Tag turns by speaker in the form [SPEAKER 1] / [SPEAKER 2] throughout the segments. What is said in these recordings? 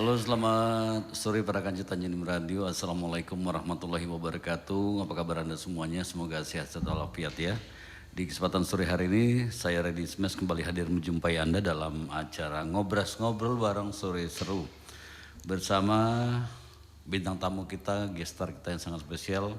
[SPEAKER 1] Halo, selamat sore para kanci Tanjung Radio. Assalamualaikum warahmatullahi wabarakatuh. Apa kabar Anda semuanya? Semoga sehat dan walafiat ya. Di kesempatan sore hari ini, saya Reddy Smash kembali hadir menjumpai Anda dalam acara Ngobras-Ngobrol bareng Sore Seru. Bersama bintang tamu kita, gestar kita yang sangat spesial.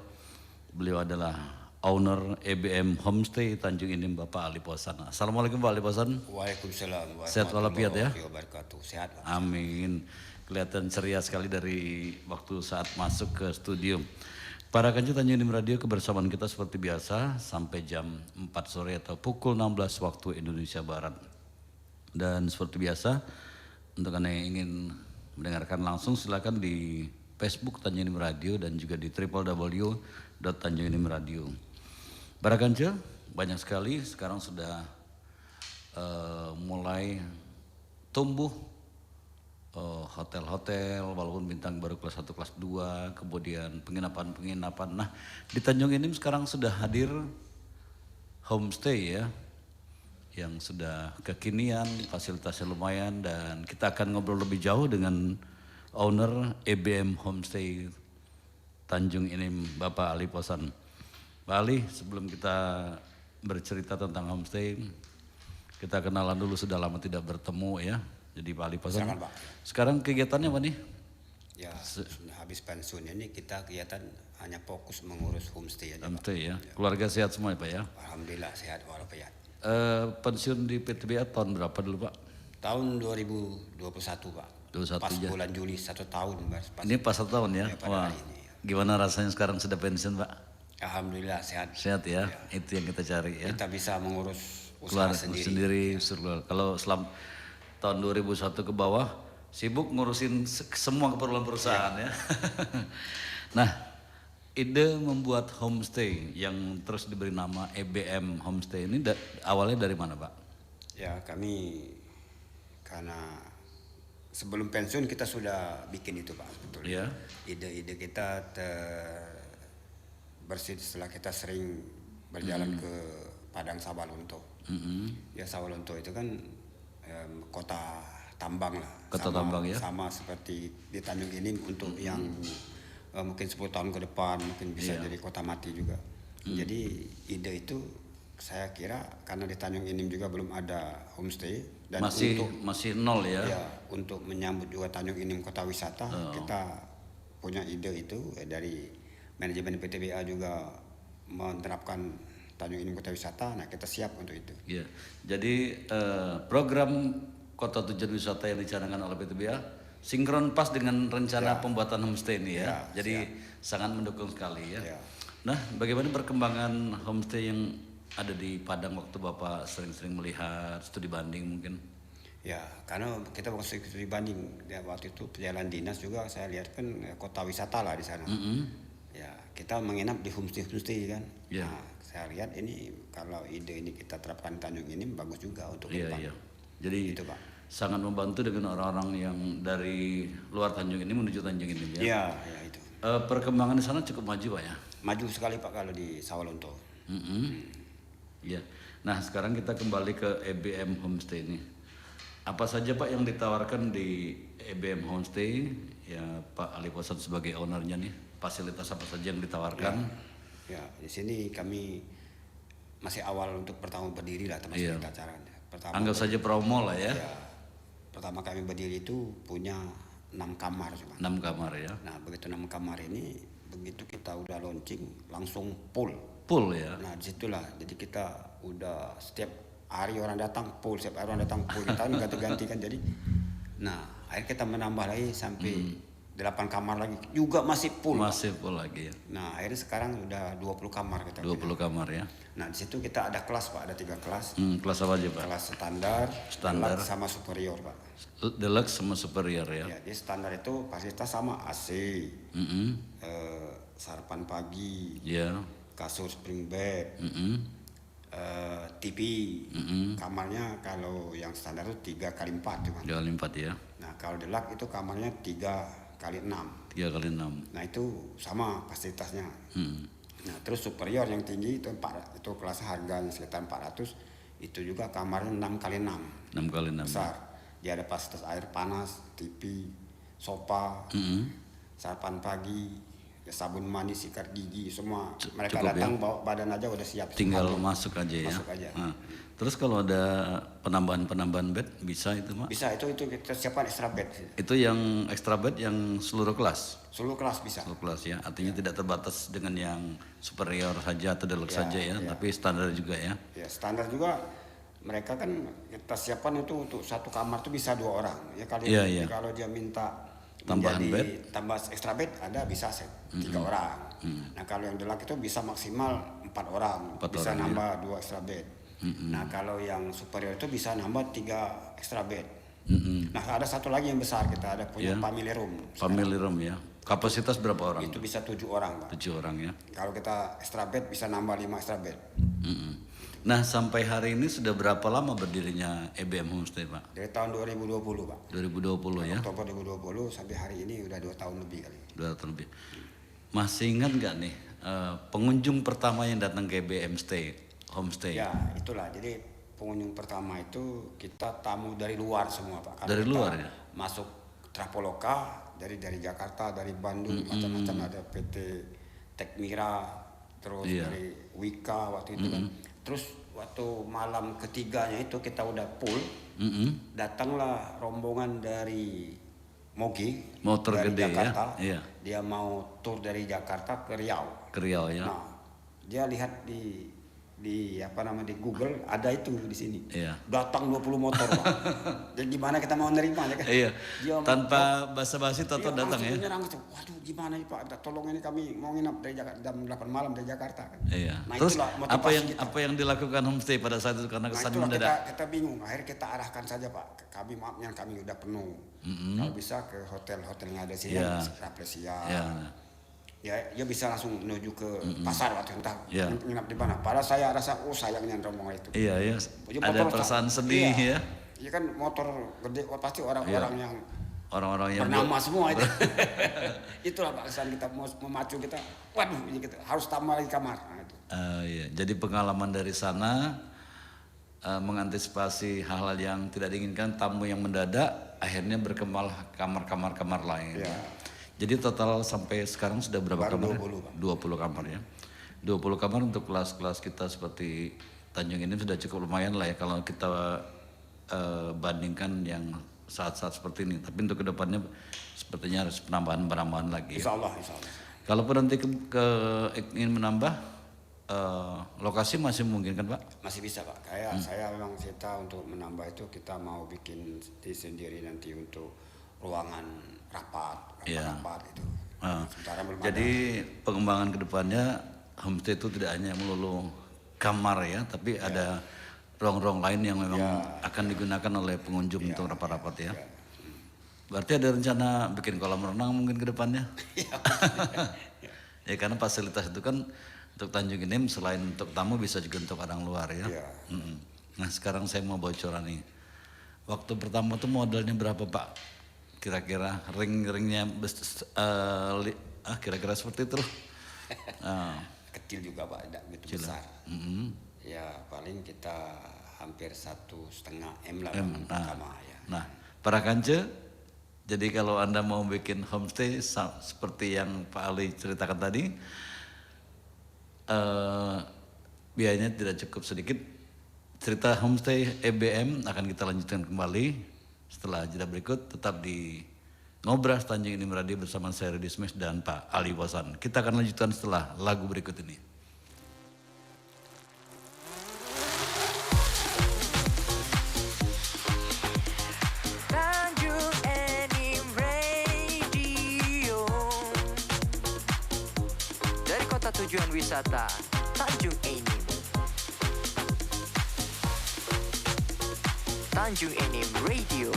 [SPEAKER 1] Beliau adalah owner EBM Homestay Tanjung Inim, Bapak Ali Posan. Assalamualaikum Pak Ali Posan.
[SPEAKER 2] Waalaikumsalam
[SPEAKER 1] Sehat walafiat ya.
[SPEAKER 2] warahmatullahi wabarakatuh. Sehat Pak.
[SPEAKER 1] Amin. Kelihatan ceria sekali dari waktu saat masuk ke studio. Para kanci Tanjung Inim Radio, kebersamaan kita seperti biasa sampai jam 4 sore atau pukul 16 waktu Indonesia Barat. Dan seperti biasa, untuk Anda yang ingin mendengarkan langsung silakan di Facebook Tanjung Inim Radio dan juga di www.tanjunginimradio. Para kanci, banyak sekali sekarang sudah mulai tumbuh hotel-hotel walaupun bintang baru kelas 1, kelas 2, kemudian penginapan-penginapan. Nah, di Tanjung Inim sekarang sudah hadir homestay ya, yang sudah kekinian, fasilitasnya lumayan, dan kita akan ngobrol lebih jauh dengan owner EBM Homestay Tanjung Inim, Bapak Ali Posan. Pak Ali, sebelum kita bercerita tentang homestay, kita kenalan dulu, sudah lama tidak bertemu ya. Jadi Pak Ali Posan,
[SPEAKER 2] Silakan, Pak.
[SPEAKER 1] sekarang kegiatannya apa nih?
[SPEAKER 2] Ya, sudah habis pensiun ini kita kegiatan hanya fokus mengurus homestay aja Pak.
[SPEAKER 1] Homestay ya. Keluarga sehat semua ya Pak ya?
[SPEAKER 2] Alhamdulillah sehat walafiat.
[SPEAKER 1] Pensiun di PTBA tahun berapa dulu Pak?
[SPEAKER 2] Tahun 2021 Pak.
[SPEAKER 1] 21
[SPEAKER 2] Pas
[SPEAKER 1] ya.
[SPEAKER 2] bulan Juli 1 tahun Pak.
[SPEAKER 1] Ini pas 1 tahun ya?
[SPEAKER 2] Ya, pada
[SPEAKER 1] Wah,
[SPEAKER 2] hari ini, ya.
[SPEAKER 1] Gimana rasanya sekarang sudah pensiun Pak?
[SPEAKER 2] Alhamdulillah sehat.
[SPEAKER 1] Sehat ya, itu yang kita cari ya.
[SPEAKER 2] Kita bisa mengurus
[SPEAKER 1] Keluar
[SPEAKER 2] usaha
[SPEAKER 1] sendiri. Kalau selama tahun 2001 ke bawah sibuk ngurusin semua keperluan perusahaan ya. Nah, ide membuat homestay yang terus diberi nama EBM Homestay ini awalnya dari mana Pak?
[SPEAKER 2] Ya, kami karena sebelum pensiun kita sudah bikin itu Pak, betul.
[SPEAKER 1] Ya.
[SPEAKER 2] Ide-ide kita bersih setelah kita sering berjalan ke Padang Sawalunto. Ya, Sawalunto itu kan kota tambang lah.
[SPEAKER 1] Kota tambang ya.
[SPEAKER 2] Sama seperti di Tanjung Inim untuk yang mungkin 10 tahun ke depan mungkin bisa jadi kota mati juga. Jadi ide itu saya kira karena di Tanjung Inim juga belum ada homestay dan
[SPEAKER 1] masih nol ya.
[SPEAKER 2] Ya, untuk menyambut juga Tanjung Inim kota wisata, kita punya ide itu dari manajemen PTBA juga menerapkan Tanjung Inim kota wisata. Nah, kita siap untuk itu.
[SPEAKER 1] Ya. Jadi program kota tujuan wisata yang dicanangkan oleh PTBA sinkron pas dengan rencana pembuatan homestay ini ya. Jadi sangat mendukung sekali ya. Nah, bagaimana perkembangan homestay yang ada di Padang waktu Bapak sering-sering melihat studi banding mungkin?
[SPEAKER 2] Ya, karena kita waktu studi banding ya, waktu itu perjalanan dinas juga saya lihat kan kota wisata lah di sana. Ya, kita menginap di homestay kan. Nah, saya lihat ini kalau ide ini kita terapkan Tanjung ini bagus juga untuk depan.
[SPEAKER 1] Iya. Jadi
[SPEAKER 2] itu Pak,
[SPEAKER 1] sangat membantu dengan orang-orang yang dari luar Tanjung ini menuju Tanjung ini ya.
[SPEAKER 2] Iya, itu.
[SPEAKER 1] Perkembangan di sana cukup maju Pak ya.
[SPEAKER 2] Maju sekali Pak kalau di Sawalunto.
[SPEAKER 1] Ya. Nah, sekarang kita kembali ke EBM Homestay ini. Apa saja Pak yang ditawarkan di EBM Homestay ya, Pak Ali Posan sebagai ownernya nih? Fasilitas apa saja yang ditawarkan?
[SPEAKER 2] Ya, di sini kami masih awal untuk pertama berdiri lah termasuk kita acara.
[SPEAKER 1] Anggap saja promo lah ya.
[SPEAKER 2] Pertama kami berdiri itu punya 6 kamar cuma.
[SPEAKER 1] 6 kamar ya.
[SPEAKER 2] Nah, begitu 6 kamar ini begitu kita udah launching langsung full
[SPEAKER 1] ya.
[SPEAKER 2] Nah, disitulah jadi kita udah setiap hari orang datang full, setiap hari orang datang full, kita ganti-ganti kan. Jadi nah, akhirnya kita menambah lagi sampai 8 kamar lagi juga masih full.
[SPEAKER 1] Masih full lagi ya.
[SPEAKER 2] Nah, akhirnya sekarang udah 20 kamar kita.
[SPEAKER 1] 20 kamar ya.
[SPEAKER 2] Nah, di situ kita ada kelas Pak, ada 3 kelas.
[SPEAKER 1] Kelas apa aja Pak?
[SPEAKER 2] Kelas standar, deluxe sama superior Pak.
[SPEAKER 1] Deluxe sama superior ya.
[SPEAKER 2] Ya, jadi standar itu fasilitas sama AC, sarapan pagi, kasur spring bed, TV, kamarnya kalau yang standar itu 3x4 cuma.
[SPEAKER 1] 3x4 ya.
[SPEAKER 2] Nah, kalau deluxe itu kamarnya 3x6.
[SPEAKER 1] 3x6.
[SPEAKER 2] Nah, itu sama fasilitasnya. Nah, terus superior yang tinggi itu kelas harganya sekitar 400, itu juga kamarnya 6x6.
[SPEAKER 1] 6x6.
[SPEAKER 2] Besar. Dia ada fasilitas air panas, TV, sopa, sarapan pagi, ya sabun mandi, sikat gigi, semua. Mereka
[SPEAKER 1] cukup
[SPEAKER 2] datang bawa badan aja udah siap.
[SPEAKER 1] Tinggal
[SPEAKER 2] Semua.
[SPEAKER 1] masuk aja ya.
[SPEAKER 2] Masuk aja.
[SPEAKER 1] Nah, terus kalau ada penambahan bed bisa itu Mak?
[SPEAKER 2] Bisa, itu kita siapkan extra bed.
[SPEAKER 1] Itu yang extra bed yang seluruh kelas?
[SPEAKER 2] Seluruh kelas bisa.
[SPEAKER 1] Seluruh kelas ya, artinya tidak terbatas dengan yang superior saja atau deluxe saja ya, tapi standar juga ya?
[SPEAKER 2] Ya standar juga. Mereka kan kita siapkan itu untuk satu kamar itu bisa 2 orang. Ya kalau dia minta
[SPEAKER 1] tambahan bed,
[SPEAKER 2] tambah extra bed ada bisa 3 orang. Nah kalau yang deluxe itu bisa maksimal 4 orang, bisa
[SPEAKER 1] orang,
[SPEAKER 2] nambah 2 extra bed. Nah kalau yang superior itu bisa nambah 3 extra bed. Nah ada satu lagi yang besar, kita ada punya family room.
[SPEAKER 1] Family room ya. Kapasitas berapa orang?
[SPEAKER 2] Itu bisa 7 orang, Pak.
[SPEAKER 1] 7 orang ya.
[SPEAKER 2] Kalau kita extra bed bisa nambah 5 extra bed.
[SPEAKER 1] Nah sampai hari ini sudah berapa lama berdirinya EBM Homestay Pak?
[SPEAKER 2] Dari tahun 2020 Pak.
[SPEAKER 1] 2020 ya?
[SPEAKER 2] Oktober 2020 sampai hari ini udah 2 tahun lebih kali.
[SPEAKER 1] 2 tahun lebih. Masih ingat nggak nih pengunjung pertama yang datang ke EBM Homestay?
[SPEAKER 2] Ya itulah, jadi pengunjung pertama itu kita tamu dari luar semua Pak. Karena
[SPEAKER 1] dari luar ya?
[SPEAKER 2] Masuk Traveloka dari Jakarta, dari Bandung, macam-macam, ada PT Tekmira, terus dari Wika waktu itu kan. Terus waktu malam ketiganya itu kita udah full, datanglah rombongan dari Mogi,
[SPEAKER 1] motor
[SPEAKER 2] dari
[SPEAKER 1] gede
[SPEAKER 2] Jakarta.
[SPEAKER 1] ya? Iya.
[SPEAKER 2] Dia mau tur dari Jakarta ke Riau.
[SPEAKER 1] Ke Riau ya?
[SPEAKER 2] Nah, dia lihat di Google ada itu di sini.
[SPEAKER 1] Iya.
[SPEAKER 2] Datang 20 motor Pak. Jadi gimana kita mau nerima ya kan?
[SPEAKER 1] Iya.
[SPEAKER 2] Dia
[SPEAKER 1] tanpa basa-basi Toto datang ya?
[SPEAKER 2] Nyerang gitu. Waduh gimana nih Pak, tolong ini kami mau nginap dari Jakarta jam 8 malam dari Jakarta kan.
[SPEAKER 1] Iya.
[SPEAKER 2] Nah,
[SPEAKER 1] terus
[SPEAKER 2] kita.
[SPEAKER 1] apa yang dilakukan Homestay pada saat itu karena kesan mendadak?
[SPEAKER 2] Kita bingung. Akhirnya kita arahkan saja Pak. Kami maafnya kami udah penuh. Kalau bisa ke hotel-hotel yang ada sini, Rafflesia. Ya bisa langsung menuju ke pasar waktu entah nginap di mana. Padahal saya rasa sayangnya rombongan itu.
[SPEAKER 1] Iya. Ada perasaan sedih ya.
[SPEAKER 2] Iya kan motor gede, pasti orang-orang yang bernama semua itu. Itulah Pak kesan kita mau memacu kita. Waduh, kita harus tambah lagi kamar. Nah, itu.
[SPEAKER 1] Iya. Jadi pengalaman dari sana mengantisipasi hal-hal yang tidak diinginkan, tamu yang mendadak, akhirnya berkembang kamar-kamar lain.
[SPEAKER 2] Ya.
[SPEAKER 1] Jadi total sampai sekarang sudah berapa kamar?
[SPEAKER 2] 20
[SPEAKER 1] kamar ya. 20 kamar untuk kelas-kelas kita seperti Tanjung ini sudah cukup lumayan lah ya kalau kita bandingkan yang saat-saat seperti ini. Tapi untuk kedepannya sepertinya harus penambahan lagi ya.
[SPEAKER 2] Insya Allah.
[SPEAKER 1] Kalaupun nanti ingin menambah lokasi masih mungkin kan Pak?
[SPEAKER 2] Masih bisa Pak. Kayak saya memang kita untuk menambah itu kita mau bikin sendiri nanti untuk ruangan rapat itu.
[SPEAKER 1] Jadi pengembangan kedepannya homestay itu tidak hanya melulu kamar ya, tapi ada ruang-ruang lain yang memang akan digunakan oleh pengunjung untuk rapat-rapat ya. Berarti ada rencana bikin kolam renang mungkin kedepannya? Ya karena fasilitas itu kan untuk Tanjung Enim selain untuk tamu bisa juga untuk orang luar ya. Nah sekarang saya mau bocoran nih. Waktu pertama tuh modalnya berapa Pak? Kira-kira ring-ringnya kira-kira seperti itu loh.
[SPEAKER 2] Kecil juga Pak, tidak begitu besar. Ya paling kita hampir 1,5 M lah pertama ya. Nah
[SPEAKER 1] para kanca, jadi kalau Anda mau bikin homestay seperti yang Pak Ali ceritakan tadi, biayanya tidak cukup sedikit. Cerita homestay EBM akan kita lanjutkan kembali setelah jeda berikut. Tetap di Ngobras Tanjung Enim Radio bersama saya Redi Smash dan Pak Ali Wasan. Kita akan lanjutkan setelah lagu berikut ini.
[SPEAKER 3] Tanjung Enim Radio, dari kota tujuan wisata Tanjung Enim. Tanjung Enim Radio.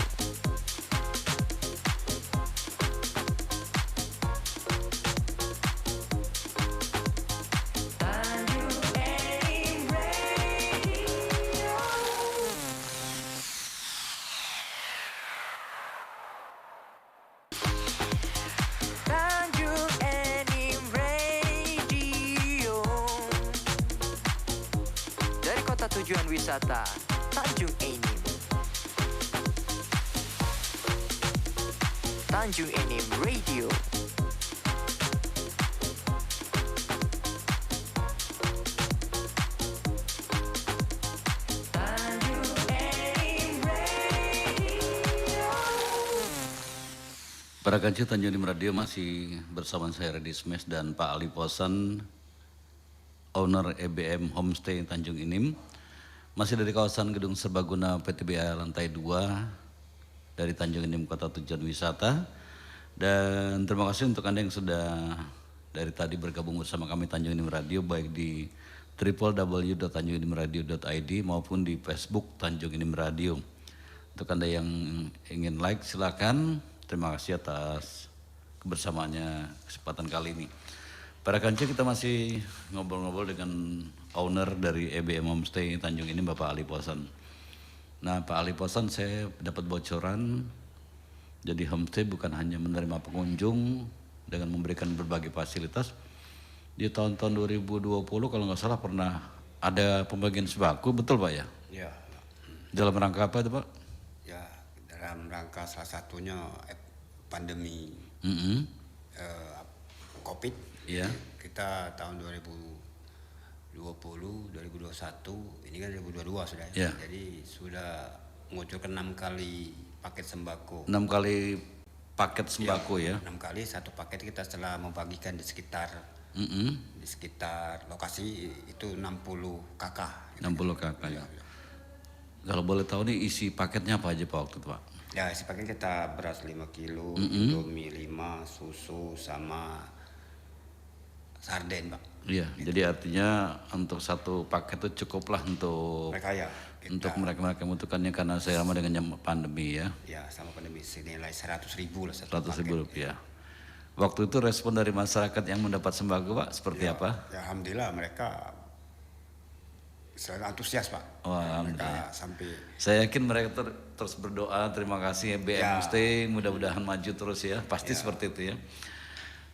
[SPEAKER 3] Tujuan wisata Tanjung Enim. Tanjung Enim Radio.
[SPEAKER 1] Para kancil Tanjung Enim Radio masih bersama saya Redi Smash dan Pak Ali Posan, owner EBM Homestay Tanjung Enim. Masih dari kawasan Gedung Serbaguna PTBA lantai 2 dari Tanjung Enim Kota Tujuan Wisata. Dan terima kasih untuk Anda yang sudah dari tadi bergabung bersama kami Tanjung Enim Radio, baik di www.tanjungenimradio.id maupun di Facebook Tanjung Enim Radio. Untuk Anda yang ingin like silakan. Terima kasih atas kebersamaannya kesempatan kali ini. Para kancil, kita masih ngobrol-ngobrol dengan owner dari EBM Homestay Tanjung Enim, Bapak Ali Posan. Nah, Pak Ali Posan, saya dapat bocoran, jadi homestay bukan hanya menerima pengunjung dengan memberikan berbagai fasilitas. Di tahun-tahun 2020 kalau nggak salah pernah ada pembagian sembako, betul Pak ya?
[SPEAKER 2] Ya.
[SPEAKER 1] Dalam rangka apa itu Pak?
[SPEAKER 2] Ya, dalam rangka salah satunya pandemi COVID.
[SPEAKER 1] Iya.
[SPEAKER 2] Kita tahun 2020, 2021, ini kan 2022 sudah.
[SPEAKER 1] Ya.
[SPEAKER 2] Jadi sudah mengucurkan 6 kali paket sembako.
[SPEAKER 1] 6 kali paket sembako ya?
[SPEAKER 2] 6 kali satu paket kita setelah membagikan di sekitar lokasi itu 60 kakak.
[SPEAKER 1] 60 kakak ya. Kalau boleh tahu nih isi paketnya apa aja Pak waktu itu Pak?
[SPEAKER 2] Ya, isi paket kita beras 5 kilo, Indomie 5, susu sama sarden, Pak.
[SPEAKER 1] Iya, jadi artinya untuk satu paket itu cukuplah untuk
[SPEAKER 2] Mereka ya.
[SPEAKER 1] untuk mereka membutuhkannya karena selama dengan pandemi ya.
[SPEAKER 2] Ya, sama pandemi senilai 100.000 lah satu
[SPEAKER 1] 100.000
[SPEAKER 2] paket.
[SPEAKER 1] rupiah. Waktu itu respon dari masyarakat yang mendapat sembako Pak seperti apa?
[SPEAKER 2] Ya, alhamdulillah mereka selalu antusias Pak.
[SPEAKER 1] Wah,
[SPEAKER 2] Mereka sampai
[SPEAKER 1] saya yakin mereka terus berdoa, terima kasih EBM
[SPEAKER 2] Ya.
[SPEAKER 1] Homestay, mudah-mudahan maju terus ya, pasti seperti itu ya.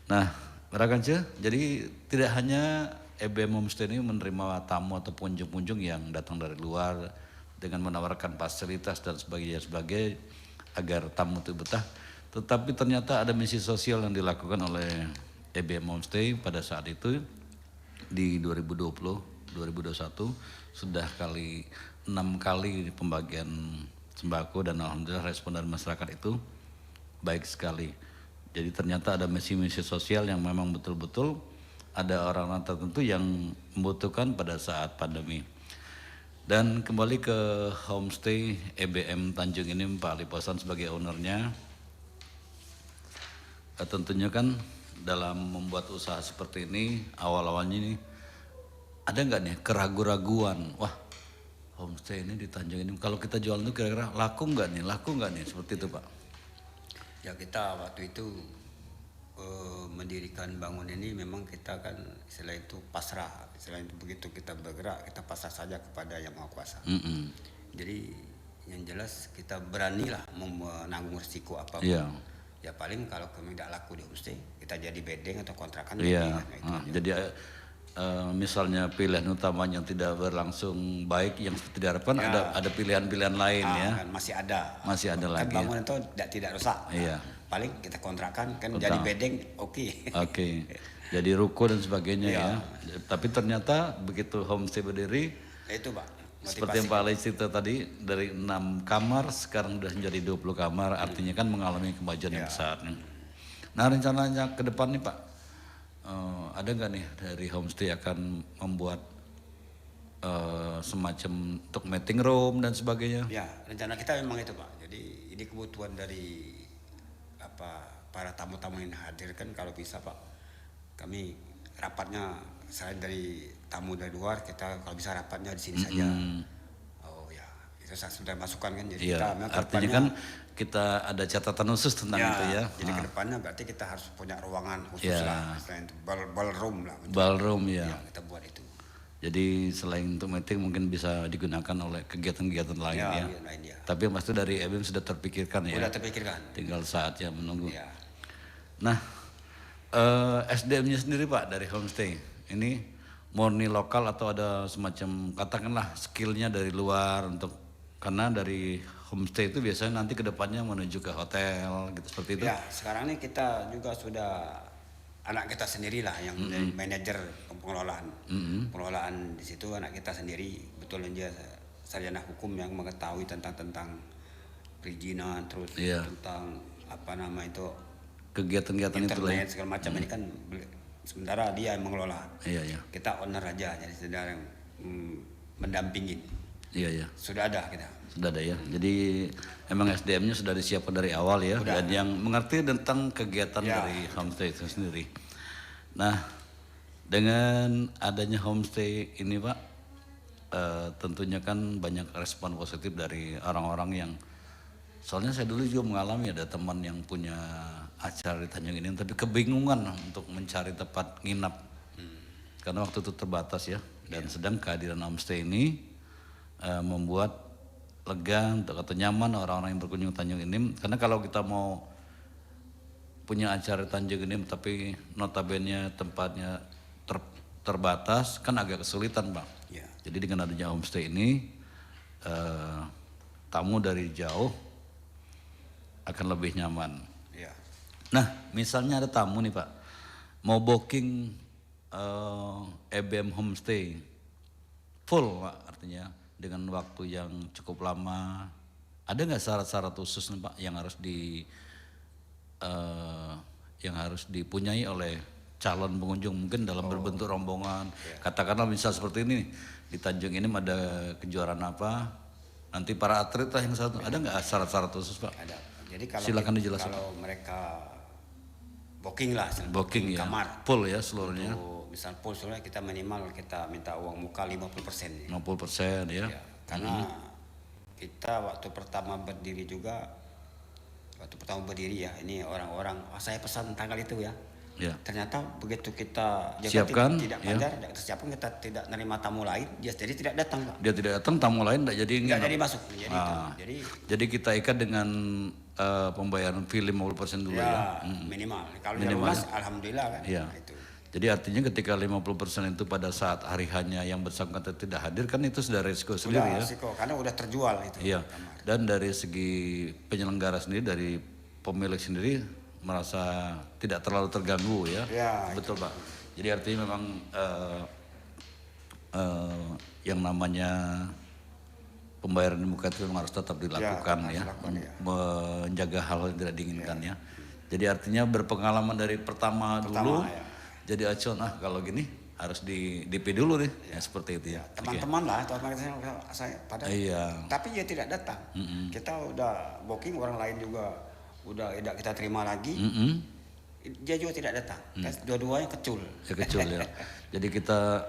[SPEAKER 1] Nah, para kancil, jadi tidak hanya EBM Homestay ini menerima tamu atau pengunjung-pengunjung yang datang dari luar dengan menawarkan fasilitas dan sebagainya agar tamu itu betah, tetapi ternyata ada misi sosial yang dilakukan oleh EBM Homestay pada saat itu di 2021 sudah 6 kali pembagian sembako dan alhamdulillah respon dari masyarakat itu baik sekali. Jadi ternyata ada misi-misi sosial yang memang betul-betul ada orang-orang tertentu yang membutuhkan pada saat pandemi. Dan kembali ke homestay EBM Tanjung Enim, Pak Ali Posan sebagai ownernya, tentunya kan dalam membuat usaha seperti ini awal-awalnya ini ada nggak nih keraguan-raguan, wah homestay ini di Tanjung Enim kalau kita jual itu kira-kira laku nggak nih seperti itu Pak?
[SPEAKER 2] ya kita waktu itu mendirikan bangun ini memang kita kan selain itu pasrah, selain itu begitu kita bergerak kita pasrah saja kepada Yang Maha Kuasa. Jadi yang jelas kita beranilah menanggung risiko apapun.
[SPEAKER 1] Iya.
[SPEAKER 2] Ya paling kalau kami tidak laku di homestay kita jadi bedeng atau kontrakan.
[SPEAKER 1] Iya.
[SPEAKER 2] Jadi,
[SPEAKER 1] Jadi misalnya pilihan utama yang tidak berlangsung baik yang seperti diharapkan ada pilihan-pilihan lain ya.
[SPEAKER 2] kan masih ada.
[SPEAKER 1] Masih ada
[SPEAKER 2] Kan
[SPEAKER 1] lagi.
[SPEAKER 2] bangunan itu tidak rusak.
[SPEAKER 1] Iya.
[SPEAKER 2] Paling kita kontrakan kan jadi bedeng oke.
[SPEAKER 1] Oke. Jadi ruko dan sebagainya
[SPEAKER 2] Iya.
[SPEAKER 1] ya. Tapi ternyata begitu homestay berdiri
[SPEAKER 2] Ya itu Pak.
[SPEAKER 1] seperti yang Pak Ali cerita tadi dari 6 kamar sekarang sudah menjadi 20 kamar artinya kan mengalami kemajuan yang besar. Nah rencananya ke depan nih Pak, ada nggak nih dari homestay akan membuat semacam untuk meeting room dan sebagainya?
[SPEAKER 2] Ya rencana kita memang itu Pak. Jadi ini kebutuhan dari para tamu-tamu yang hadir kan kalau bisa Pak. Kami rapatnya selain dari tamu dari luar kita kalau bisa rapatnya di sini saja. Oh ya itu sudah masukan kan jadi kita memang
[SPEAKER 1] artinya kan kita ada catatan khusus tentang itu ya.
[SPEAKER 2] Jadi kedepannya berarti kita harus punya ruangan khusus lah, selain itu ballroom lah.
[SPEAKER 1] Ballroom ya.
[SPEAKER 2] Ya kita buat itu.
[SPEAKER 1] Jadi selain untuk meeting mungkin bisa digunakan oleh kegiatan-kegiatan lain ya.
[SPEAKER 2] Lain ya.
[SPEAKER 1] Tapi yang pasti dari EBM sudah terpikirkan ya.
[SPEAKER 2] Sudah terpikirkan.
[SPEAKER 1] Tinggal saatnya menunggu.
[SPEAKER 2] Ya.
[SPEAKER 1] Nah, SDM-nya sendiri Pak dari homestay ini murni lokal atau ada semacam katakanlah skillnya dari luar untuk karena dari homestay itu biasanya nanti ke depannya menuju ke hotel gitu seperti itu.
[SPEAKER 2] Ya, sekarang ini kita juga sudah anak kita sendirilah yang manajer pengelolaan. Pengelolaan di situ anak kita sendiri, betul dia sarjana hukum yang mengetahui tentang perizinan, terus tentang apa nama itu
[SPEAKER 1] kegiatan-kegiatan itu lah.
[SPEAKER 2] Internet segala macam ini kan sementara dia yang mengelola.
[SPEAKER 1] Iya.
[SPEAKER 2] Kita owner aja, jadi sedang mendampingin.
[SPEAKER 1] Iya.
[SPEAKER 2] Sudah ada kita.
[SPEAKER 1] Sudah ada ya. Jadi emang SDM-nya sudah disiapkan dari awal ya.
[SPEAKER 2] Sudah.
[SPEAKER 1] Dan yang mengerti tentang kegiatan dari homestay itu sendiri. Nah, dengan adanya homestay ini Pak, tentunya kan banyak respon positif dari orang-orang yang, soalnya saya dulu juga mengalami ada teman yang punya acara di Tanjung ini tapi kebingungan untuk mencari tempat nginap karena waktu itu terbatas ya, dan sedang kehadiran homestay ini membuat lega atau nyaman orang-orang yang berkunjung Tanjung Enim. Karena kalau kita mau punya acara di Tanjung Enim tapi notabene tempatnya terbatas kan agak kesulitan Bang. Jadi dengan adanya homestay ini tamu dari jauh akan lebih nyaman. Nah, misalnya ada tamu nih Pak, mau booking EBM Homestay full Pak, artinya dengan waktu yang cukup lama. Ada nggak syarat-syarat khusus nih Pak yang harus dipunyai oleh calon pengunjung, mungkin dalam berbentuk rombongan. Katakanlah misal seperti ini di Tanjung ini ada kejuaraan apa, nanti para atlet lah yang satu, ada nggak syarat-syarat khusus Pak?
[SPEAKER 2] Ada. Jadi kalau
[SPEAKER 1] silakan dijelaskan.
[SPEAKER 2] Kalau mereka booking lah,
[SPEAKER 1] booking ya,
[SPEAKER 2] kamar
[SPEAKER 1] full ya seluruhnya.
[SPEAKER 2] Misal full seluruhnya kita minimal kita minta uang muka 50%.
[SPEAKER 1] 50% ya.
[SPEAKER 2] Karena kita waktu pertama berdiri ya, ini orang-orang, saya pesan tanggal itu ya. Ternyata begitu kita
[SPEAKER 1] siapkan,
[SPEAKER 2] tidak bandar, kita siapkan, kita tidak nerima tamu lain, dia jadi tidak datang Pak.
[SPEAKER 1] Dia tidak datang, tamu lain tidak jadi
[SPEAKER 2] masuk.
[SPEAKER 1] Jadi kita ikat dengan pembayaran fee 50% dulu ya.
[SPEAKER 2] Minimal. Kalau lunas alhamdulillah kan. Itu.
[SPEAKER 1] Jadi artinya ketika 50% itu pada saat hari hanya yang bersangkutan tidak hadir kan itu sudah resiko sendiri ya.
[SPEAKER 2] Resiko karena udah terjual itu.
[SPEAKER 1] Iya. Dan dari segi penyelenggara sendiri, dari pemilik sendiri merasa tidak terlalu terganggu ya. Betul Pak. Jadi artinya memang yang namanya pembayaran di muka itu harus tetap dilakukan ya. Menjaga hal yang tidak diinginkan ya. Jadi artinya berpengalaman dari pertama dulu. Jadi acuan kalau gini harus di DP dulu nih ya, seperti itu ya.
[SPEAKER 2] Teman-teman lah, teman saya pada. Tapi dia tidak datang. Kita udah booking, orang lain juga udah tidak kita terima lagi. Dia juga tidak datang. Dua-duanya kecul.
[SPEAKER 1] Ya. Jadi kita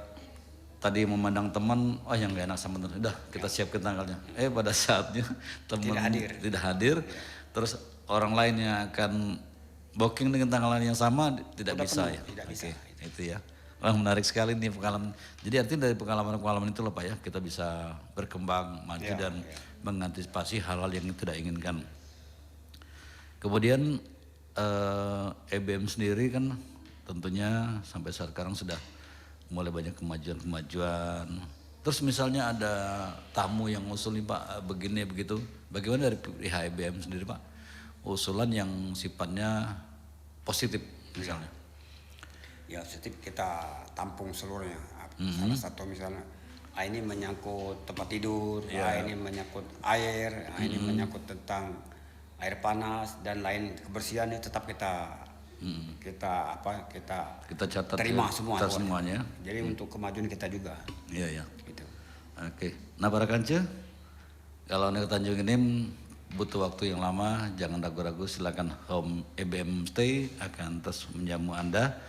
[SPEAKER 1] tadi memandang teman, yang gak enak sama teman, udah kita siapkan tanggalnya. Pada saatnya teman tidak hadir, terus orang lain yang akan booking dengan tanggal yang sama tidak bisa ya.
[SPEAKER 2] Tidak bisa.
[SPEAKER 1] Itu ya. Wah, menarik sekali nih pengalaman. Jadi artinya dari pengalaman-pengalaman itu loh Pak ya, kita bisa berkembang, maju dan mengantisipasi hal-hal yang tidak inginkan. Kemudian EBM sendiri kan tentunya sampai sekarang sudah mulai banyak kemajuan. Terus misalnya ada tamu yang usul nih Pak begini begitu, bagaimana dari pihak EBM sendiri Pak? Usulan yang sifatnya positif misalnya.
[SPEAKER 2] Ya positif kita tampung seluruhnya. Salah satu misalnya ini menyangkut tempat tidur, ini menyangkut air, ini menyangkut tentang air panas dan lain kebersihannya tetap kita
[SPEAKER 1] catat
[SPEAKER 2] terima
[SPEAKER 1] semuanya.
[SPEAKER 2] Jadi untuk kemajuan kita juga.
[SPEAKER 1] Iya.
[SPEAKER 2] Gitu.
[SPEAKER 1] Oke. Nah para kanca, kalau naik ke Tanjung Enim butuh waktu yang lama, jangan ragu-ragu, silakan Home EBM Stay akan terus menjamu Anda,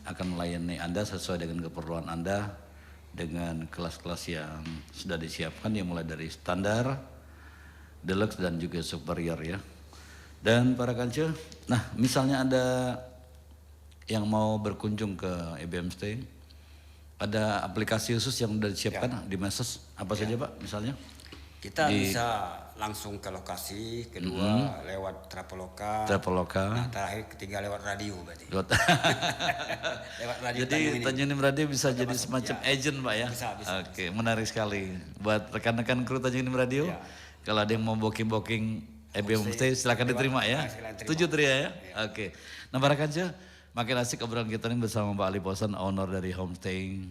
[SPEAKER 1] akan melayani Anda sesuai dengan keperluan Anda dengan kelas-kelas yang sudah disiapkan yang mulai dari standar, deluxe dan juga superior ya. Dan para kanca, nah misalnya ada yang mau berkunjung ke EBM Stay, ada aplikasi khusus yang sudah disiapkan di medsos apa saja Pak misalnya?
[SPEAKER 2] Kita bisa langsung ke lokasi, kedua lewat Traveloka. Nah, terakhir ketiga lewat radio berarti. Lewat radio.
[SPEAKER 1] Jadi Tanjung Enim Radio bisa jadi semacam agent Pak ya?
[SPEAKER 2] Bisa.
[SPEAKER 1] Oke, menarik sekali. Buat rekan-rekan kru Tanjung Enim Radio Kalau ada yang mau booking EBM Homestay silakan diterima ya. Setuju Tria ya? Oke. Nah para kancil, makin asik obrolan kita ini bersama Pak Ali Posan, owner dari Homestay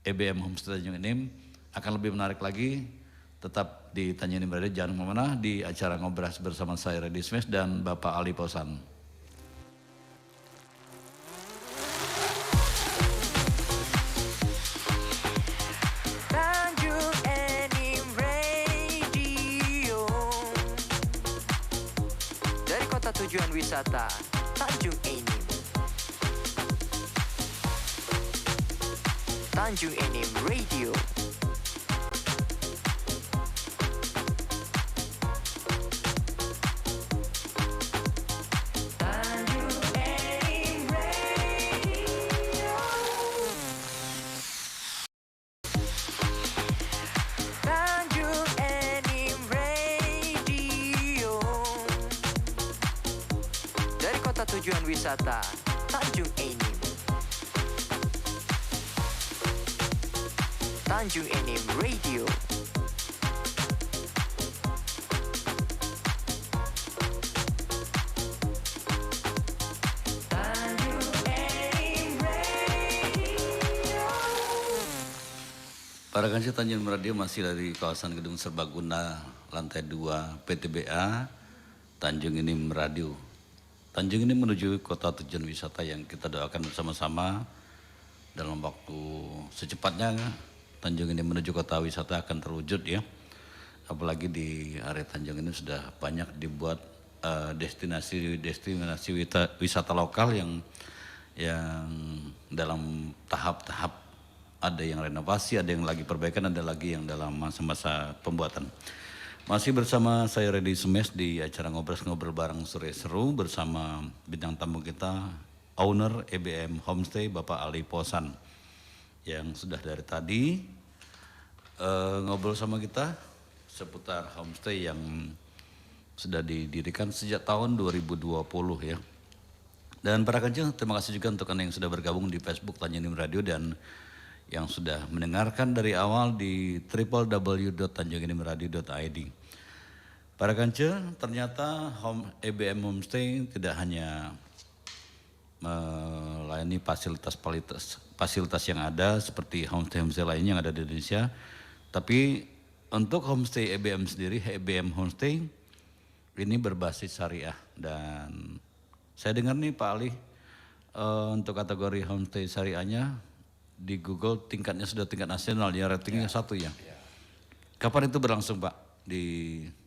[SPEAKER 1] EBM Homestay Tanjung Enim. Akan lebih menarik lagi, tetap di Tanjung Enim Radio, jangan kemana-mana di acara Ngobras bersama saya Reddy Smash dan Bapak Ali Posan.
[SPEAKER 3] Tanjung Enim Radio. Dari kota tujuan wisata Tanjung Enim. Tanjung Enim Radio. Tanjung Enim Radio. Dari kota tujuan wisata Tanjung Enim. Tanjung Enim Radio.
[SPEAKER 1] Para kancil Tanjung Enim Radio masih dari kawasan Gedung Serbaguna lantai 2 PTBA Tanjung Enim Radio. Tanjung Enim menuju kota tujuan wisata yang kita doakan bersama-sama dalam waktu secepatnya Tanjung Enim menuju kota wisata akan terwujud ya. Apalagi di area Tanjung Enim sudah banyak dibuat destinasi wisata lokal yang dalam tahap-tahap, ada yang renovasi, ada yang lagi perbaikan, ada lagi yang dalam masa-masa pembuatan. Masih bersama saya Reddy Smash di acara ngobrol bareng sore seru bersama bintang tamu kita, owner EBM Homestay Bapak Ali Posan, yang sudah dari tadi ngobrol sama kita seputar homestay yang sudah didirikan sejak tahun 2020 ya. Dan para kancil, terima kasih juga untuk Anda yang sudah bergabung di Facebook Tanjung Enim Radio dan yang sudah mendengarkan dari awal di www.tanjungenimradio.id. Para kancil, ternyata EBM Homestay tidak hanya melayani fasilitas yang ada seperti homestay lainnya yang ada di Indonesia, tapi untuk homestay EBM sendiri, EBM Homestay ini berbasis syariah. Dan saya dengar nih Pak Ali, untuk kategori homestay syariahnya di Google tingkatnya sudah tingkat nasional ya, ratingnya 1 ya. Kapan itu berlangsung Pak?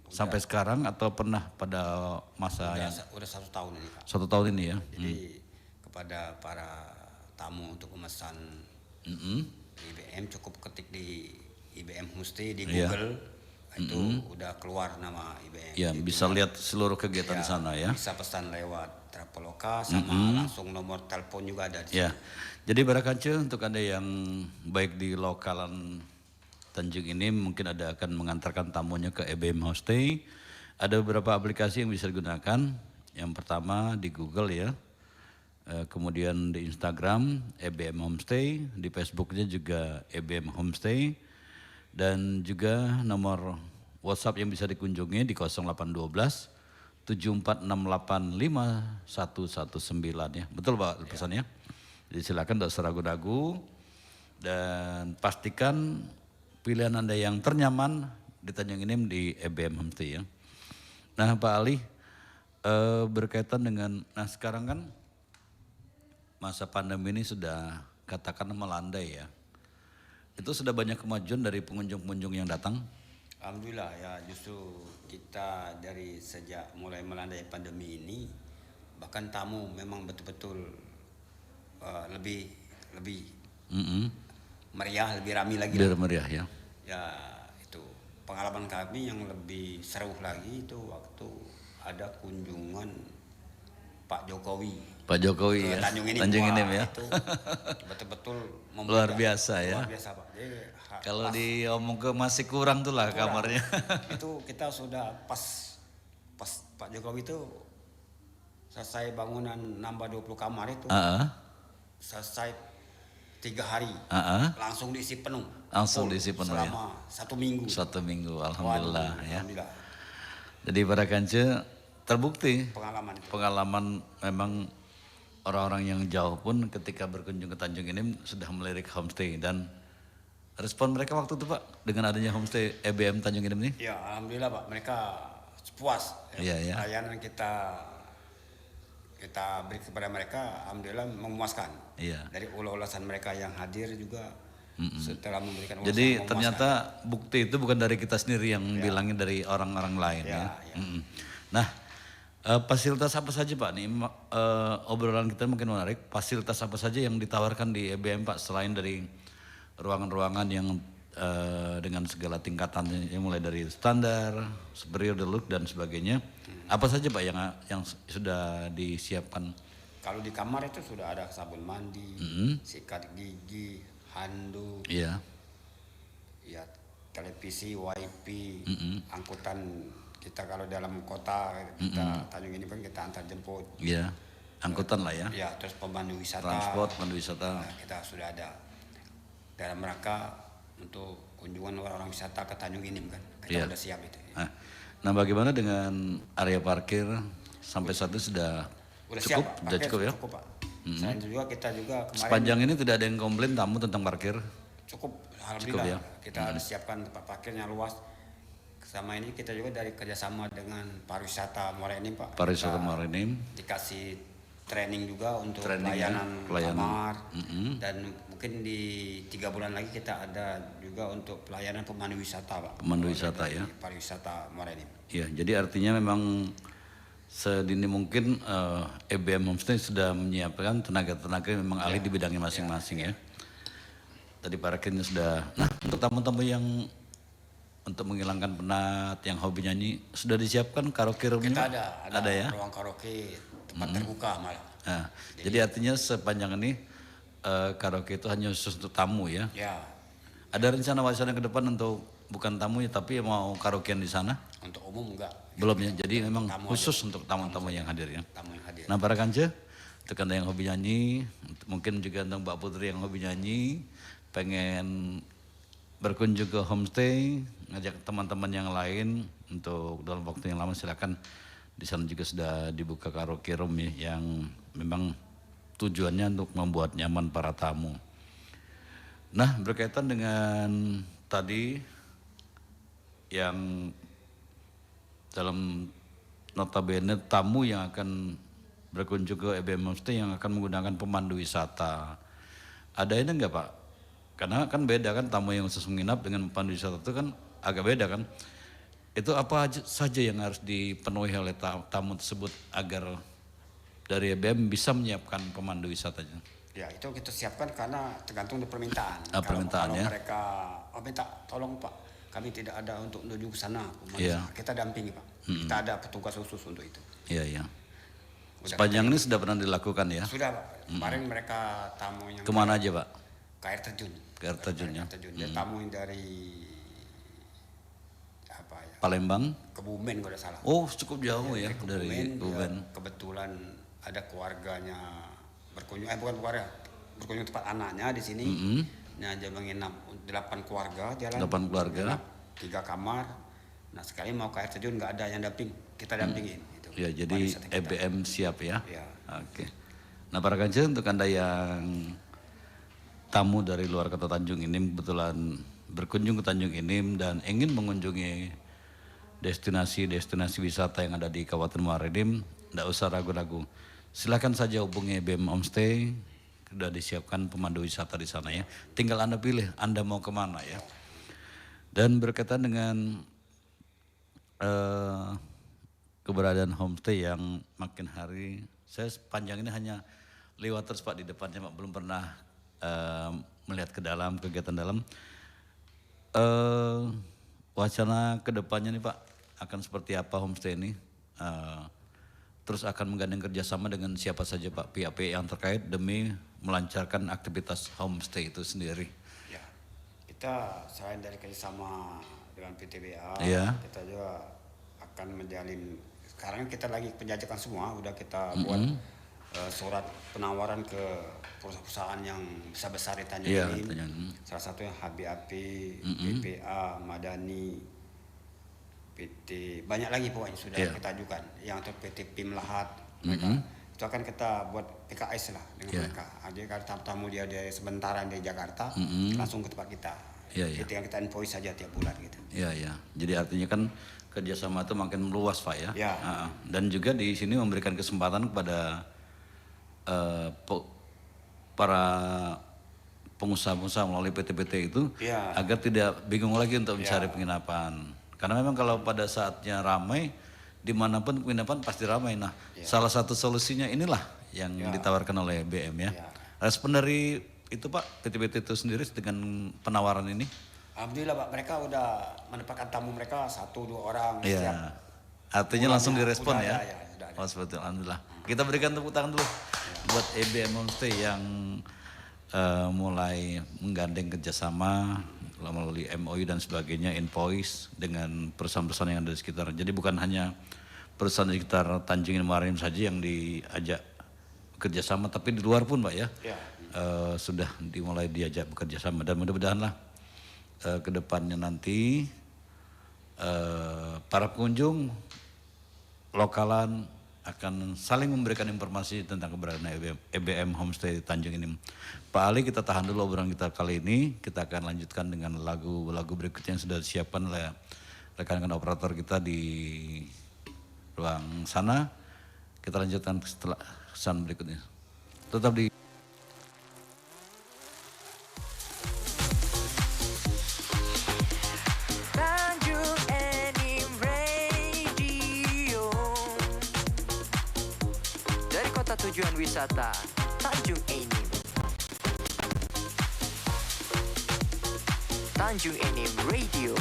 [SPEAKER 1] Sampai sekarang atau pernah pada masa
[SPEAKER 2] Udah 1 tahun ini Pak.
[SPEAKER 1] 1 tahun ini ya?
[SPEAKER 2] Jadi kepada para tamu untuk memesan IBM cukup ketik di IBM Homestay di Google, itu udah keluar nama IBM.
[SPEAKER 1] Ya, bisa lihat seluruh kegiatan di sana ya.
[SPEAKER 2] Bisa pesan lewat Traveloka sama langsung nomor telepon juga ada di
[SPEAKER 1] Ya.
[SPEAKER 2] sana.
[SPEAKER 1] Jadi para kancil, untuk Anda yang baik di lokalan Tanjung ini mungkin ada akan mengantarkan tamunya ke EBM Homestay. Ada beberapa aplikasi yang bisa digunakan. Yang pertama di Google ya. Kemudian di Instagram EBM Homestay, di Facebooknya juga EBM Homestay. Dan juga nomor WhatsApp yang bisa dikunjungi di 0812 74685119 ya. Betul Pak pesannya? Jadi silakan tidak usah ragu-ragu dan pastikan pilihan Anda yang ternyaman di Tanjung Enim di EBM Homestay ya. Nah Pak Ali, berkaitan dengan, sekarang kan masa pandemi ini sudah katakan melandai ya. Itu sudah banyak kemajuan dari pengunjung-pengunjung yang datang?
[SPEAKER 2] Alhamdulillah ya, justru kita dari sejak mulai melandai pandemi ini, bahkan tamu memang betul-betul lebih meriah, lebih ramai lagi.
[SPEAKER 1] Lebih meriah ya.
[SPEAKER 2] Ya itu pengalaman kami yang lebih seru lagi itu waktu ada kunjungan Pak Jokowi.
[SPEAKER 1] Pak Jokowi ya. Tanjung Enim ya.
[SPEAKER 2] Itu betul-betul
[SPEAKER 1] luar biasa ya.
[SPEAKER 2] Luar biasa Pak. Jadi,
[SPEAKER 1] kalau diomong ke masih kurang tuh lah kamarnya.
[SPEAKER 2] Itu kita sudah pas Pak Jokowi itu selesai bangunan nambah 20 kamar itu. Selesai 3 hari langsung diisi penuh.
[SPEAKER 1] Langsung
[SPEAKER 2] full
[SPEAKER 1] diisi penuh ya.
[SPEAKER 2] selama 1 minggu.
[SPEAKER 1] 1 minggu, alhamdulillah
[SPEAKER 2] Waduh,
[SPEAKER 1] ya.
[SPEAKER 2] alhamdulillah.
[SPEAKER 1] Jadi para kanca terbukti
[SPEAKER 2] Pengalaman itu.
[SPEAKER 1] pengalaman memang orang-orang yang jauh pun ketika berkunjung ke Tanjung Inim sudah melirik homestay, dan respon mereka waktu itu Pak dengan adanya homestay EBM Tanjung Inim ini?
[SPEAKER 2] Ya, alhamdulillah Pak, mereka puas.
[SPEAKER 1] Iya, ya.
[SPEAKER 2] Layanan kita beri kepada mereka, alhamdulillah memuaskan.
[SPEAKER 1] Iya.
[SPEAKER 2] Dari ulasan mereka yang hadir juga setelah memberikan ulasan
[SPEAKER 1] Jadi
[SPEAKER 2] memuaskan.
[SPEAKER 1] ternyata bukti itu bukan dari kita sendiri yang bilangin, dari orang-orang lain ya.
[SPEAKER 2] Ya.
[SPEAKER 1] Nah, fasilitas apa saja Pak nih? Obrolan kita mungkin menarik. Fasilitas apa saja yang ditawarkan di EBM Pak selain dari ruangan-ruangan yang dengan segala tingkatannya, yang mulai dari standar, superior, deluxe dan sebagainya. Apa saja Pak yang sudah disiapkan?
[SPEAKER 2] Kalau di kamar itu sudah ada sabun mandi, sikat gigi, handuk,
[SPEAKER 1] Iya.
[SPEAKER 2] ya televisi, wifi, angkutan kita kalau dalam kota kita Tanjung ini kan kita antar jemput.
[SPEAKER 1] Iya. Angkutan lah ya.
[SPEAKER 2] Ya, terus pemandu wisata.
[SPEAKER 1] Transport, pemandu wisata.
[SPEAKER 2] Nah, kita sudah ada dalam rangka untuk kunjungan orang-orang wisata ke Tanjung Inim kan. Kita
[SPEAKER 1] Iya.
[SPEAKER 2] sudah siap itu.
[SPEAKER 1] Nah, bagaimana dengan area parkir sampai saat itu sudah
[SPEAKER 2] Udah
[SPEAKER 1] cukup?
[SPEAKER 2] siap, Pak.
[SPEAKER 1] Sudah
[SPEAKER 2] Parkir
[SPEAKER 1] cukup ya?
[SPEAKER 2] Cukup, Pak. Selain itu juga kita juga kemarin
[SPEAKER 1] Sepanjang ini tidak ada yang komplain tamu tentang parkir?
[SPEAKER 2] cukup, alhamdulillah.
[SPEAKER 1] Cukup ya?
[SPEAKER 2] Kita ada siapkan tempat parkirnya luas. Sama ini kita juga dari kerjasama dengan pariwisata Muara Enim Pak.
[SPEAKER 1] Pariwisata
[SPEAKER 2] Kita
[SPEAKER 1] Muara Enim.
[SPEAKER 2] dikasih training juga untuk
[SPEAKER 1] Training ya,
[SPEAKER 2] pelayanan kamar. Dan mungkin di 3 bulan lagi kita ada juga untuk pelayanan pemandu wisata Pak.
[SPEAKER 1] Pemandu wisata
[SPEAKER 2] Dari
[SPEAKER 1] ya.
[SPEAKER 2] Pariwisata Muara Enim.
[SPEAKER 1] Ya, jadi artinya memang sedini mungkin EBM Homestay sudah menyiapkan tenaga-tenaga yang memang ahli di bidangnya masing-masing ya. Tadi parkirnya sudah. Nah, untuk tamu-tamu yang untuk menghilangkan penat, yang hobi nyanyi, sudah disiapkan karaoke roomnya?
[SPEAKER 2] Kita ada
[SPEAKER 1] ya.
[SPEAKER 2] ruang karaoke tempat terbuka malah.
[SPEAKER 1] Nah, jadi artinya sepanjang ini karaoke itu hanya khusus untuk tamu ya.
[SPEAKER 2] Ya,
[SPEAKER 1] Ada rencana wacana ke depan untuk bukan tamu ya, tapi mau karaokean di sana?
[SPEAKER 2] untuk umum enggak.
[SPEAKER 1] Belum ya. Jadi memang
[SPEAKER 2] Tamu
[SPEAKER 1] khusus untuk tamu-tamu yang hadir ya.
[SPEAKER 2] Tamu yang hadir.
[SPEAKER 1] Nah, para kanca, untuk Anda yang hobi nyanyi, mungkin juga untuk Mbak Putri yang hobi nyanyi, pengen berkunjung ke homestay, ngajak teman-teman yang lain untuk dalam waktu yang lama, silakan. Di sana juga sudah dibuka karaoke room ya, yang memang tujuannya untuk membuat nyaman para tamu. Nah, berkaitan dengan tadi yang dalam notabene tamu yang akan berkunjung ke EBM Homestay yang akan menggunakan pemandu wisata. Ada ini enggak Pak? Karena kan beda kan, tamu yang khusus menginap dengan pemandu wisata itu kan agak beda kan. Itu apa saja yang harus dipenuhi oleh tamu tersebut agar dari EBM bisa menyiapkan pemandu wisatanya?
[SPEAKER 2] Ya, itu kita siapkan karena tergantung dari permintaan.
[SPEAKER 1] Permintaan
[SPEAKER 2] kalau
[SPEAKER 1] ya.
[SPEAKER 2] mereka minta tolong Pak, kami tidak ada untuk menuju ke sana,
[SPEAKER 1] Iya.
[SPEAKER 2] kita dampingi Pak. Kita ada petugas khusus untuk itu.
[SPEAKER 1] Iya, iya.
[SPEAKER 2] Udah
[SPEAKER 1] Sepanjang ini sudah pernah dilakukan ya?
[SPEAKER 2] Sudah Pak. Kemarin mereka tamu yang
[SPEAKER 1] Kemana aja Pak?
[SPEAKER 2] ke air terjun.
[SPEAKER 1] Ke air terjun ya?
[SPEAKER 2] Dia tamu yang dari apa ya?
[SPEAKER 1] Palembang?
[SPEAKER 2] Kebumen kalau tidak salah.
[SPEAKER 1] Oh, cukup jauh ya
[SPEAKER 2] Kebumen,
[SPEAKER 1] dari
[SPEAKER 2] dia
[SPEAKER 1] Kebumen.
[SPEAKER 2] kebetulan ada keluarganya berkunjung, bukan keluarga, berkunjung tempat anaknya di sini. Nah, dia menginap 8 keluarga jalan.
[SPEAKER 1] 8 keluarga.
[SPEAKER 2] 3 kamar. Nah, sekali mau ke air terjun nggak ada yang damping, kita dampingin. Gitu.
[SPEAKER 1] Ya, jadi
[SPEAKER 2] Pariwisata kita.
[SPEAKER 1] EBM siap ya?
[SPEAKER 2] Ya.
[SPEAKER 1] Oke. Nah, para kanca, untuk Anda yang tamu dari luar kota Tanjung Inim, kebetulan berkunjung ke Tanjung Inim dan ingin mengunjungi destinasi-destinasi wisata yang ada di Kabupaten Muara Enim, tidak usah ragu-ragu. Silakan saja hubungi EBM Homestay, sudah disiapkan pemandu wisata di sana ya. Tinggal Anda pilih, Anda mau kemana ya. Dan berkaitan dengan keberadaan homestay yang makin hari, saya sepanjang ini hanya lewat terus Pak di depannya Pak, belum pernah melihat ke dalam, kegiatan dalam. Wacana ke depannya nih Pak, akan seperti apa homestay ini? Terus akan menggandeng kerjasama dengan siapa saja Pak, pihak-pihak yang terkait demi melancarkan aktivitas homestay itu sendiri.
[SPEAKER 2] Ya, kita selain dari kerjasama dengan PTBA,
[SPEAKER 1] Iya.
[SPEAKER 2] kita juga akan menjalin. Sekarang kita lagi penjajakan semua, udah kita buat surat penawaran ke perusahaan yang besar-besar di Tanjung
[SPEAKER 1] Iya,
[SPEAKER 2] Enim.
[SPEAKER 1] Tanjung.
[SPEAKER 2] Salah satunya HBAP, BPA, Madani, PT, banyak lagi pokoknya sudah kita ajukan. Yang atau PT PIM Lahat, mereka itu akan kita buat PKS lah dengan mereka. Jadi kalau tamu dia dari sebentaran dari Jakarta, langsung ke tempat kita. Itu yang kita invoice saja tiap bulan gitu.
[SPEAKER 1] Iya. Jadi artinya kan kerjasama itu makin meluas Pak ya.
[SPEAKER 2] Ya.
[SPEAKER 1] Dan juga di sini memberikan kesempatan kepada para pengusaha-pengusaha melalui PT-PT itu agar tidak bingung lagi untuk mencari penginapan. Karena memang kalau pada saatnya ramai, dimanapun penginapan pasti ramai. Nah, salah satu solusinya inilah yang ditawarkan oleh BM ya. Respon dari itu Pak, PT-PT itu sendiri dengan penawaran ini?
[SPEAKER 2] Alhamdulillah Pak, mereka udah menempatkan tamu mereka 1-2 orang
[SPEAKER 1] Iya.
[SPEAKER 2] setiap.
[SPEAKER 1] Artinya langsung direspon ya.
[SPEAKER 2] Sudah ada.
[SPEAKER 1] Oh seperti itu, alhamdulillah. Kita berikan tepuk tangan dulu buat EBM Homestay yang mulai menggandeng kerjasama melalui MOU dan sebagainya, invoice dengan perusahaan-perusahaan yang ada di sekitar. Jadi bukan hanya perusahaan di sekitar Tanjung Enim saja yang diajak kerjasama, tapi di luar pun Pak ya. Sudah dimulai diajak bekerjasama dan mudah-mudahan lah kedepannya nanti para pengunjung lokalan akan saling memberikan informasi tentang keberadaan EBM Homestay Tanjung Enim. Pak Ali, kita tahan dulu obrolan kita kali ini. Kita akan lanjutkan dengan lagu-lagu berikutnya yang sudah disiapkan oleh rekan-rekan operator kita di ruang sana. Kita lanjutkan setelah pesan berikutnya. Tetap di
[SPEAKER 3] Tanjung Enim Radio. Dari kota tujuan wisata Tanjung Enim. Tanjung Enim Radio.